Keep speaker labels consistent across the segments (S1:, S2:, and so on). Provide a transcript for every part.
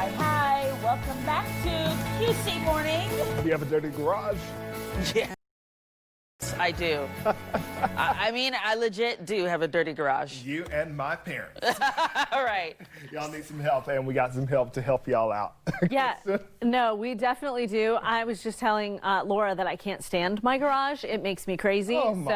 S1: Hi, welcome back to QC Morning.
S2: You have a dirty garage?
S1: Yes, I do. I mean, I legit do have a dirty garage.
S2: You and my parents.
S1: All right.
S2: Y'all need some help, and we got some help to help y'all out.
S3: Yeah, no, we definitely do. I was just telling Laura that I can't stand my garage. It makes me crazy.
S2: Oh my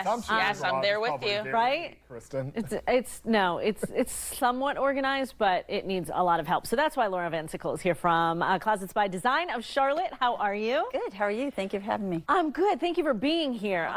S2: goodness.
S1: Yes, I'm there with you.
S3: Right?
S2: Kristen.
S3: It's somewhat organized, but it needs a lot of help. So that's why Laura Van Sickle is here from Closets by Design of Charlotte. How are you?
S4: Good. How are you? Thank you for having me.
S3: I'm good. Thank you for being here.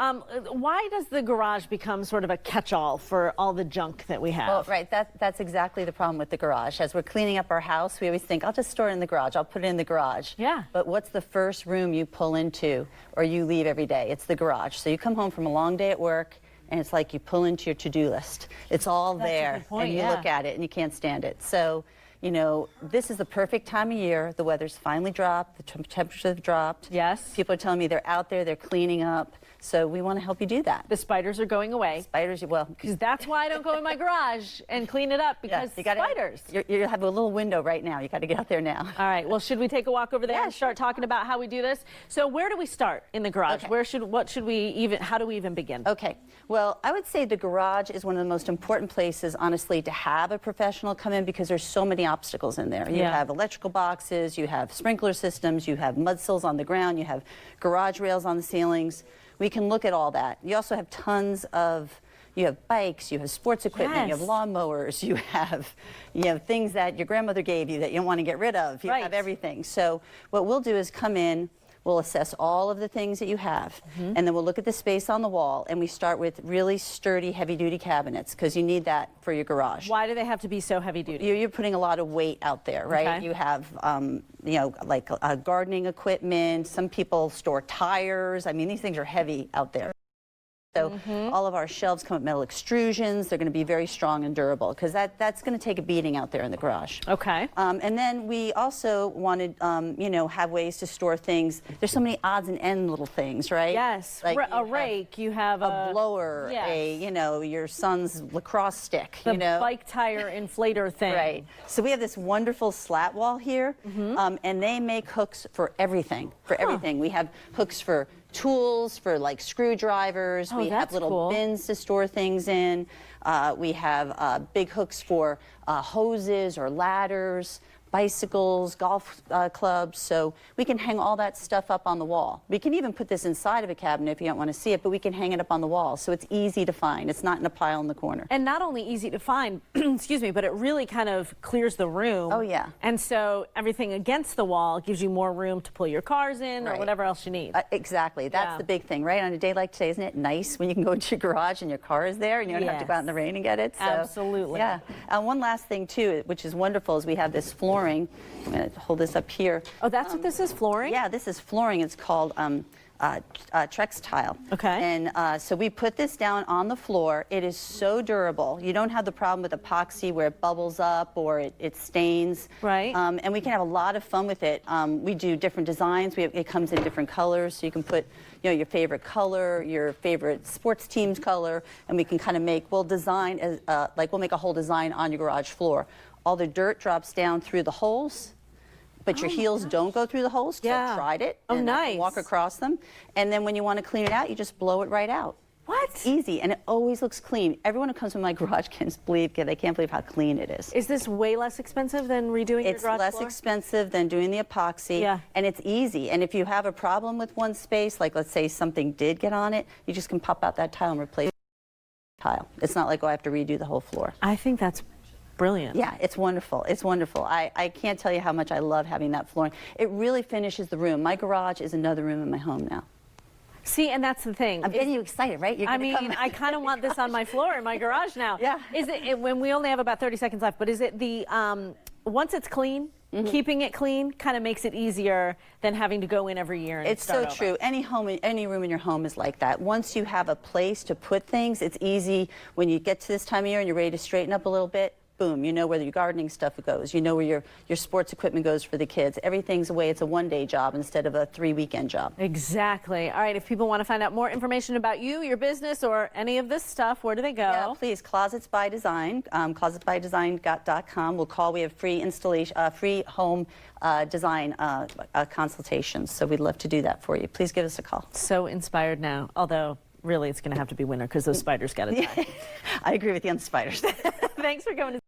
S3: Why does the garage become sort of a catch-all for all the junk that we have?
S4: Well, right. That's exactly the problem with the garage. As we're cleaning up our house, we always think, I'll just store it in the garage. I'll put it in the garage.
S3: Yeah.
S4: But what's the first room you pull into or you leave every day? It's the garage. So you come home from a long day at work, and it's like you pull into your to-do list. It's all there,
S3: a good point,
S4: and you look at it, and you can't stand it. So, you know, this is the perfect time of year. The weather's finally dropped. The temperatures have dropped.
S3: Yes.
S4: People are telling me they're out there, they're cleaning up. So we want to help you do that.
S3: The spiders are going away.
S4: Spiders, well,
S3: Because that's why I don't go in my garage and clean it up, because spiders.
S4: You have a little window right now. You got to get out there now.
S3: All right. Well, should we take a walk over there
S4: Yeah,
S3: and start talking about how we do this? So where do we start in the garage?
S4: Okay.
S3: How do we even begin?
S4: Okay. Well, I would say the garage is one of the most important places, honestly, to have a professional come in, because there's so many obstacles in there. You have electrical boxes, you have sprinkler systems, you have mud sills on the ground, you have garage rails on the ceilings. We can look at all that. You also have tons of, you have bikes, you have sports equipment, you have lawnmowers, you have things that your grandmother gave you that you don't want to get rid of. You have everything. So what we'll do is come in, we'll assess all of the things that you have, and then we'll look at the space on the wall, and we start with really sturdy, heavy-duty cabinets, because you need that for your garage.
S3: Why do they have to be so heavy-duty?
S4: You're putting a lot of weight out there, right?
S3: Okay.
S4: You have, like gardening equipment. Some people store tires. I mean, these things are heavy out there. So all of our shelves come with metal extrusions. They're going to be very strong and durable, because that's going to take a beating out there in the garage.
S3: Okay.
S4: And then we also wanted, have ways to store things. There's so many odds and ends little things, right?
S3: Yes.
S4: Like
S3: a rake. You have
S4: a blower.
S3: Yes.
S4: Your son's lacrosse stick.
S3: The bike tire inflator thing.
S4: Right. So we have this wonderful slat wall here, and they make hooks for everything. We have hooks for tools, for like screwdrivers. We have little bins to store things in. We have big hooks for hoses or ladders, bicycles, golf clubs. So we can hang all that stuff up on the wall. We can even put this inside of a cabinet if you don't want to see it, but we can hang it up on the wall. So it's easy to find. It's not in a pile in the corner.
S3: And not only easy to find, excuse me, but it really kind of clears the room.
S4: Oh, yeah.
S3: And so everything against the wall gives you more room to pull your cars in or whatever else you need.
S4: Exactly. That's the big thing, right? On a day like today, isn't it nice when you can go into your garage and your car is there and you don't have to go out in the rain and get it? So,
S3: absolutely.
S4: Yeah. One last thing, too, which is wonderful, is we have this flooring. I'm going to hold this up here.
S3: Oh, that's what this is, flooring?
S4: Yeah, this is flooring. It's called Trex tile.
S3: Okay.
S4: And so we put this down on the floor. It is so durable. You don't have the problem with epoxy where it bubbles up or it stains.
S3: Right.
S4: And we can have a lot of fun with it. We do different designs. It comes in different colors, so you can put your favorite color, your favorite sports team's color, and we can kind of we'll make a whole design on your garage floor. All the dirt drops down through the holes, but your heels don't go through the holes. I've tried it.
S3: Oh,
S4: and
S3: nice.
S4: I can walk across them. And then when you want to clean it out, you just blow it right out.
S3: What?
S4: It's easy, and it always looks clean. Everyone who comes to my garage they can't believe how clean it is.
S3: Is this way less expensive than redoing your garage floor?
S4: It's less expensive than doing the epoxy, and it's easy. And if you have a problem with one space, like let's say something did get on it, you just can pop out that tile and replace the tile. It's not like, I have to redo the whole floor.
S3: I think that's brilliant.
S4: Yeah, it's wonderful. It's wonderful. I can't tell you how much I love having that flooring. It really finishes the room. My garage is another room in my home now.
S3: See, and that's the thing.
S4: I'm getting you excited, right?
S3: I kind of want this on my floor in my garage now.
S4: Yeah.
S3: Is it, when we only have about 30 seconds left, but is it the, once it's clean, keeping it clean kind of makes it easier than having to go in every year and start over.
S4: It's so true. Any room in your home is like that. Once you have a place to put things, it's easy when you get to this time of year and you're ready to straighten up a little bit. boom, you know where your gardening stuff goes, you know where your sports equipment goes for the kids. Everything's away. It's a one-day job instead of a 3-weekend job.
S3: Exactly. All right, if people want to find out more information about you, your business, or any of this stuff, where do they go?
S4: Yeah, please, Closets by Design, closetbydesign.com. We'll call. We have free installation, free home design consultations, so we'd love to do that for you. Please give us a call.
S3: So inspired now, although really it's going to have to be winter because those spiders got to die.
S4: I agree with you on the spiders.
S3: Thanks for coming to